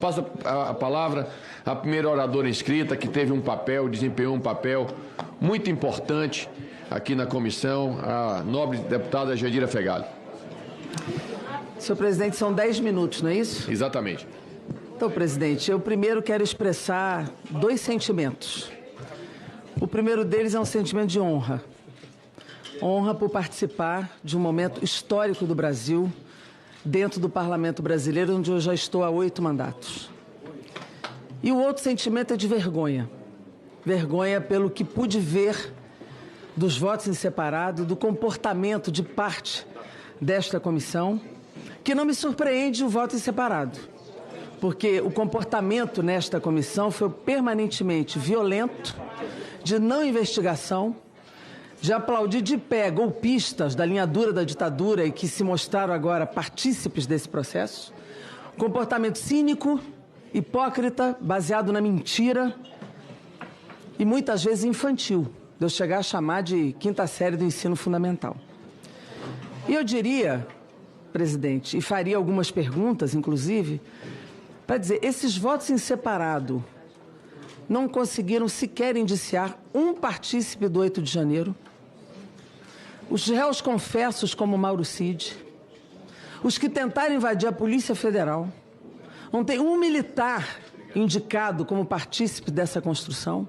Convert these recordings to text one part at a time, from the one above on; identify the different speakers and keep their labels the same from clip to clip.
Speaker 1: Passo a palavra à primeira oradora inscrita, que desempenhou um papel muito importante aqui na comissão, a nobre deputada Jandira Fegali.
Speaker 2: Senhor presidente, são 10 minutos, não é isso?
Speaker 1: Exatamente.
Speaker 2: Então, presidente, eu primeiro quero expressar 2 sentimentos. O primeiro deles é um sentimento de honra. Honra por participar de um momento histórico do Brasil dentro do Parlamento Brasileiro, onde eu já estou há 8 mandatos. E o outro sentimento é de vergonha. Vergonha pelo que pude ver dos votos em separado, do comportamento de parte desta comissão, que não me surpreende o voto em separado, porque o comportamento nesta comissão foi permanentemente violento, de não investigação, de aplaudir de pé golpistas da linha dura da ditadura e que se mostraram agora partícipes desse processo, comportamento cínico, hipócrita, baseado na mentira e muitas vezes infantil, de eu chegar a chamar de 5ª série do ensino fundamental. E eu diria, presidente, e faria algumas perguntas, inclusive, para dizer, esses votos em separado não conseguiram sequer indiciar um partícipe do 8 de janeiro, os réus confessos como Mauro Cid, os que tentaram invadir a Polícia Federal, não tem um militar indicado como partícipe dessa construção,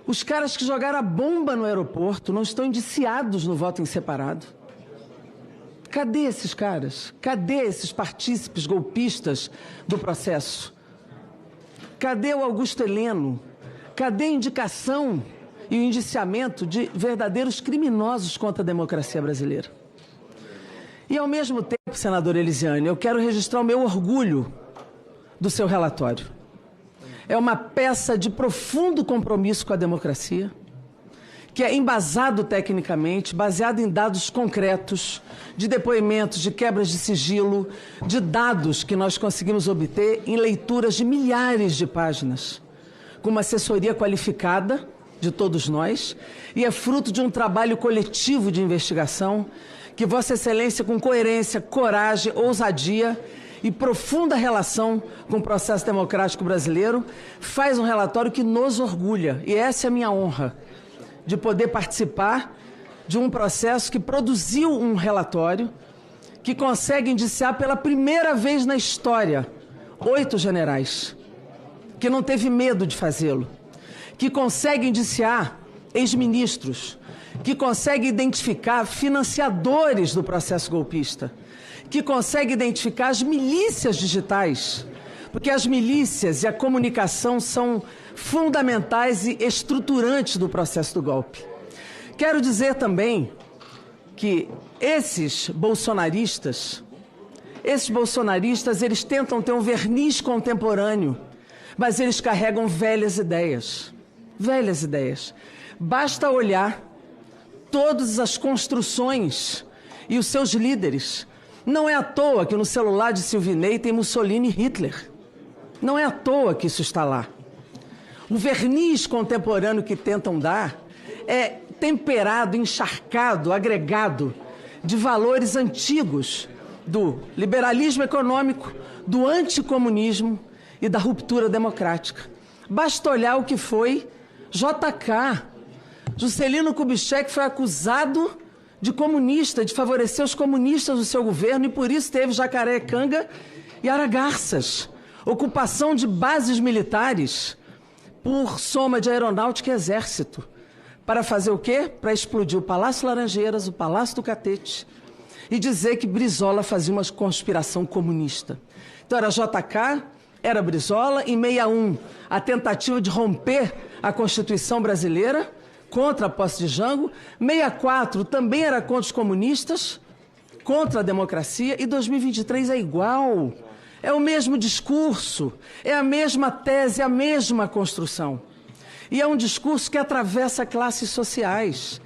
Speaker 2: os caras que jogaram a bomba no aeroporto não estão indiciados no voto em separado. Cadê esses caras? Cadê esses partícipes golpistas do processo? Cadê o Augusto Heleno? Cadê a indicação e o indiciamento de verdadeiros criminosos contra a democracia brasileira? E, ao mesmo tempo, senador Elisiane, eu quero registrar o meu orgulho do seu relatório. É uma peça de profundo compromisso com a democracia, que é embasado tecnicamente, baseado em dados concretos, de depoimentos, de quebras de sigilo, de dados que nós conseguimos obter em leituras de milhares de páginas, com uma assessoria qualificada de todos nós, e é fruto de um trabalho coletivo de investigação que Vossa Excelência, com coerência, coragem, ousadia e profunda relação com o processo democrático brasileiro, faz um relatório que nos orgulha, e essa é a minha honra, de poder participar de um processo que produziu um relatório que consegue indiciar pela primeira vez na história 8 generais, que não teve medo de fazê-lo, que consegue indiciar ex-ministros, que consegue identificar financiadores do processo golpista, que consegue identificar as milícias digitais, porque as milícias e a comunicação são fundamentais e estruturantes do processo do golpe. Quero dizer também que esses bolsonaristas, eles tentam ter um verniz contemporâneo, mas eles carregam velhas ideias. Velhas ideias. Basta olhar todas as construções e os seus líderes. Não é à toa que no celular de Silvinei tem Mussolini e Hitler. Não é à toa que isso está lá. O verniz contemporâneo que tentam dar é temperado, encharcado, agregado de valores antigos do liberalismo econômico, do anticomunismo e da ruptura democrática. Basta olhar o que foi JK. Juscelino Kubitschek foi acusado de comunista, de favorecer os comunistas do seu governo, e por isso teve Jacarecanga e Aragarças. Ocupação de bases militares por soma de aeronáutica e exército. Para fazer o quê? Para explodir o Palácio Laranjeiras, o Palácio do Catete, e dizer que Brizola fazia uma conspiração comunista. Então era JK, era Brizola, em 61, a tentativa de romper a Constituição brasileira, contra a posse de Jango, 64 também era contra os comunistas, contra a democracia, e 2023 é igual. É o mesmo discurso, é a mesma tese, a mesma construção. E é um discurso que atravessa classes sociais,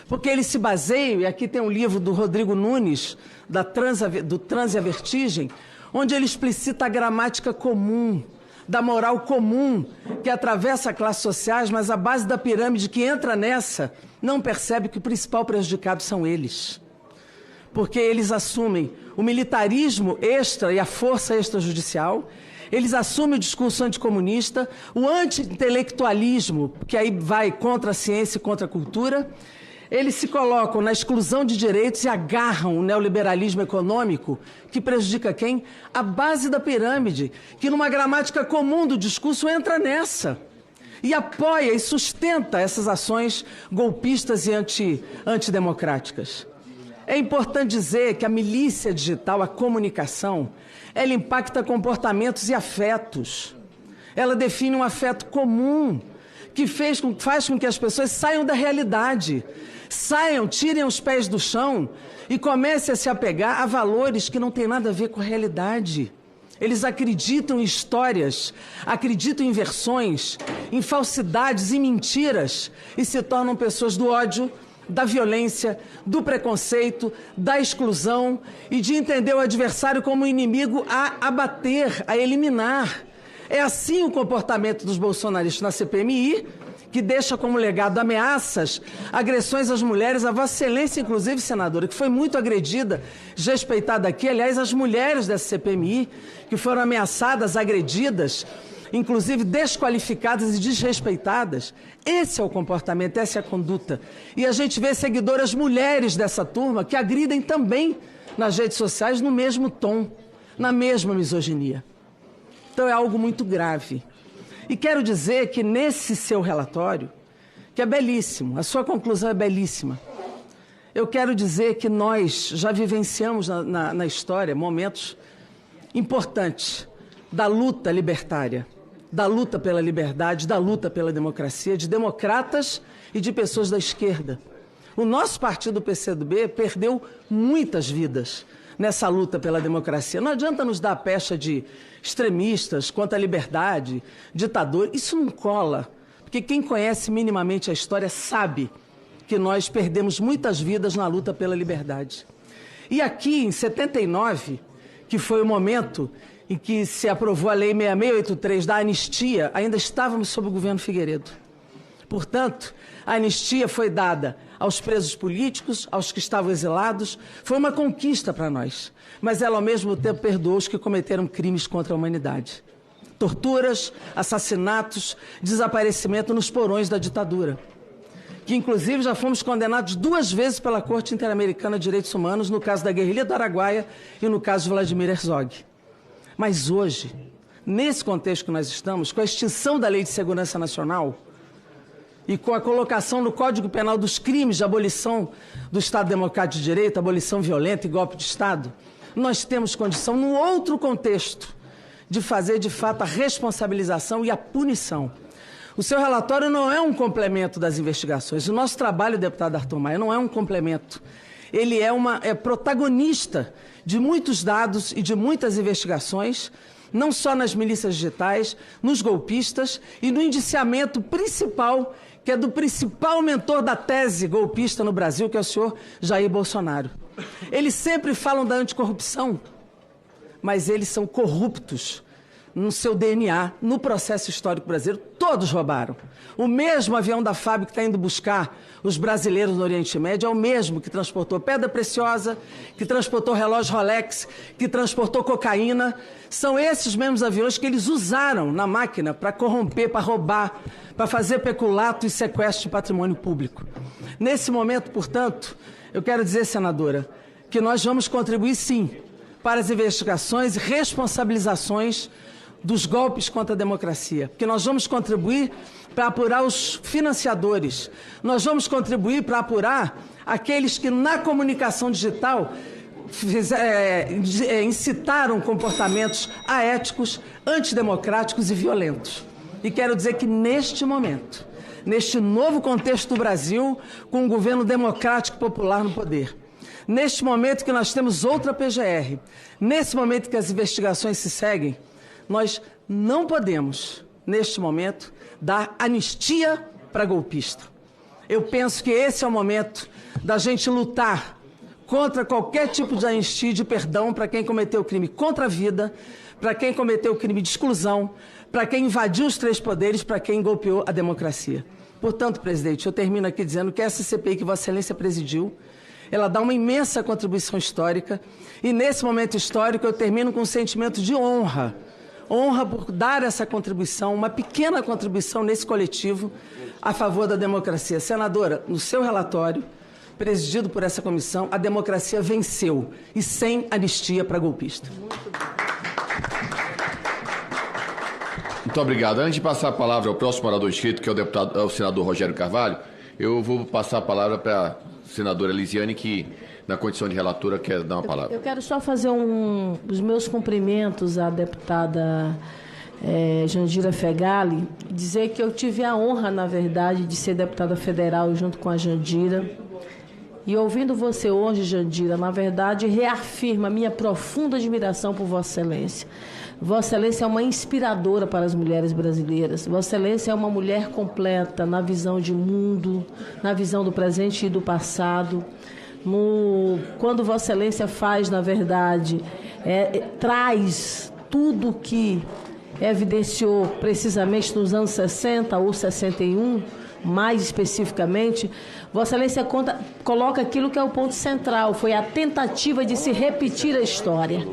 Speaker 2: porque ele se baseia, e aqui tem um livro do Rodrigo Nunes, do Trans e a Vertigem, onde ele explicita a gramática comum, da moral comum, que atravessa classes sociais, mas a base da pirâmide que entra nessa não percebe que o principal prejudicado são eles. Porque eles assumem o militarismo extra e a força extrajudicial, Eles assumem o discurso anticomunista, o anti-intelectualismo, que aí vai contra a ciência e contra a cultura. Eles se colocam na exclusão de direitos e agarram o neoliberalismo econômico, que prejudica quem? A base da pirâmide, que numa gramática comum do discurso entra nessa. E apoia e sustenta essas ações golpistas e antidemocráticas. É importante dizer que a milícia digital, a comunicação, ela impacta comportamentos e afetos. Ela define um afeto comum, que faz com que as pessoas saiam da realidade, tirem os pés do chão e comecem a se apegar a valores que não têm nada a ver com a realidade. Eles acreditam em histórias, acreditam em versões, em falsidades, em mentiras e se tornam pessoas do ódio, da violência, do preconceito, da exclusão e de entender o adversário como um inimigo a abater, a eliminar. É assim o comportamento dos bolsonaristas na CPMI, que deixa como legado ameaças, agressões às mulheres, a Vossa Excelência, inclusive, senadora, que foi muito agredida, desrespeitada aqui, aliás, as mulheres dessa CPMI, que foram ameaçadas, agredidas, inclusive desqualificadas e desrespeitadas. Esse é o comportamento, essa é a conduta. E a gente vê seguidoras mulheres dessa turma que agridem também nas redes sociais no mesmo tom, na mesma misoginia. Então é algo muito grave. E quero dizer que nesse seu relatório, que é belíssimo, a sua conclusão é belíssima, eu quero dizer que nós já vivenciamos na história momentos importantes da luta libertária, da luta pela liberdade, da luta pela democracia, de democratas e de pessoas da esquerda. O nosso partido, o PCdoB, perdeu muitas vidas nessa luta pela democracia. Não adianta nos dar a pecha de extremistas contra a liberdade, ditador. Isso não cola, porque quem conhece minimamente a história sabe que nós perdemos muitas vidas na luta pela liberdade. E aqui, em 79, que foi o momento em que se aprovou a Lei 6683 da anistia, ainda estávamos sob o governo Figueiredo. Portanto, a anistia foi dada aos presos políticos, aos que estavam exilados. Foi uma conquista para nós, mas ela, ao mesmo tempo, perdoou os que cometeram crimes contra a humanidade. Torturas, assassinatos, desaparecimento nos porões da ditadura. Que, inclusive, já fomos condenados 2 vezes pela Corte Interamericana de Direitos Humanos, no caso da guerrilha do Araguaia e no caso de Vladimir Herzog. Mas hoje, nesse contexto que nós estamos, com a extinção da Lei de Segurança Nacional e com a colocação no Código Penal dos crimes de abolição do Estado Democrático de Direito, abolição violenta e golpe de Estado, nós temos condição, num outro contexto, de fazer, de fato, a responsabilização e a punição. O seu relatório não é um complemento das investigações. O nosso trabalho, deputado Arthur Maia, não é um complemento. Ele é protagonista de muitos dados e de muitas investigações, não só nas milícias digitais, nos golpistas e no indiciamento principal, que é do principal mentor da tese golpista no Brasil, que é o senhor Jair Bolsonaro. Eles sempre falam da anticorrupção, mas eles são corruptos no seu DNA, no processo histórico brasileiro. Todos roubaram. O mesmo avião da FAB que está indo buscar os brasileiros no Oriente Médio é o mesmo que transportou pedra preciosa, que transportou relógio Rolex, que transportou cocaína. São esses mesmos aviões que eles usaram na máquina para corromper, para roubar, para fazer peculato e sequestro de patrimônio público. Nesse momento, portanto, eu quero dizer, senadora, que nós vamos contribuir, sim, para as investigações e responsabilizações dos golpes contra a democracia, porque nós vamos contribuir para apurar os financiadores, nós vamos contribuir para apurar aqueles que na comunicação digital incitaram comportamentos aéticos, antidemocráticos e violentos. E quero dizer que neste momento, neste novo contexto do Brasil, com um governo democrático popular no poder, neste momento que nós temos outra PGR, nesse momento que as investigações se seguem, nós não podemos, neste momento, dar anistia para golpista. Eu penso que esse é o momento da gente lutar contra qualquer tipo de anistia e de perdão para quem cometeu crime contra a vida, para quem cometeu crime de exclusão, para quem invadiu os 3 poderes, para quem golpeou a democracia. Portanto, presidente, eu termino aqui dizendo que essa CPI que Vossa Excelência presidiu, ela dá uma imensa contribuição histórica e, nesse momento histórico, eu termino com um sentimento de honra Honra por dar essa contribuição, uma pequena contribuição nesse coletivo a favor da democracia. Senadora, no seu relatório, presidido por essa comissão, a democracia venceu e sem anistia para golpista.
Speaker 1: Muito obrigado. Antes de passar a palavra ao próximo orador inscrito, que é o senador Rogério Carvalho, eu vou passar a palavra para a senadora Elisiane, que, na condição de relatora, quer dar uma palavra.
Speaker 3: Eu quero só fazer os meus cumprimentos à deputada Jandira Fegali, dizer que eu tive a honra, na verdade, de ser deputada federal junto com a Jandira. E ouvindo você hoje, Jandira, na verdade, reafirma a minha profunda admiração por Vossa Excelência. Vossa Excelência é uma inspiradora para as mulheres brasileiras. Vossa Excelência é uma mulher completa na visão de mundo, na visão do presente e do passado. Quando Vossa Excelência faz, na verdade, traz tudo que evidenciou precisamente nos anos 60 ou 61, mais especificamente, Vossa Excelência coloca aquilo que é o ponto central, foi a tentativa de se repetir a história,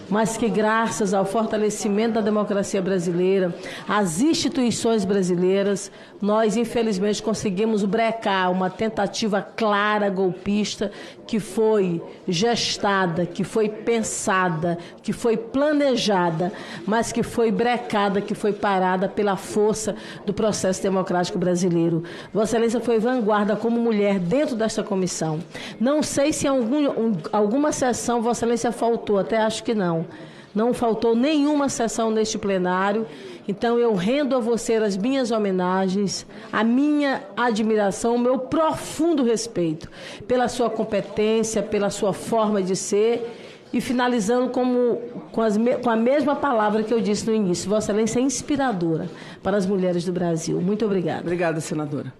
Speaker 3: mas que graças ao fortalecimento da democracia brasileira, às instituições brasileiras, nós infelizmente conseguimos brecar uma tentativa clara golpista que foi gestada, que foi pensada, que foi planejada, mas que foi brecada, que foi parada pela força do processo democrático brasileiro. Vossa Excelência foi vanguarda como mulher dentro desta comissão. Não sei se em alguma sessão Vossa Excelência faltou, até acho que não. Não faltou nenhuma sessão neste plenário, então eu rendo a você as minhas homenagens, a minha admiração, o meu profundo respeito pela sua competência, pela sua forma de ser, e finalizando com a mesma palavra que eu disse no início, Vossa Excelência é inspiradora para as mulheres do Brasil. Muito obrigada.
Speaker 2: Obrigada, senadora.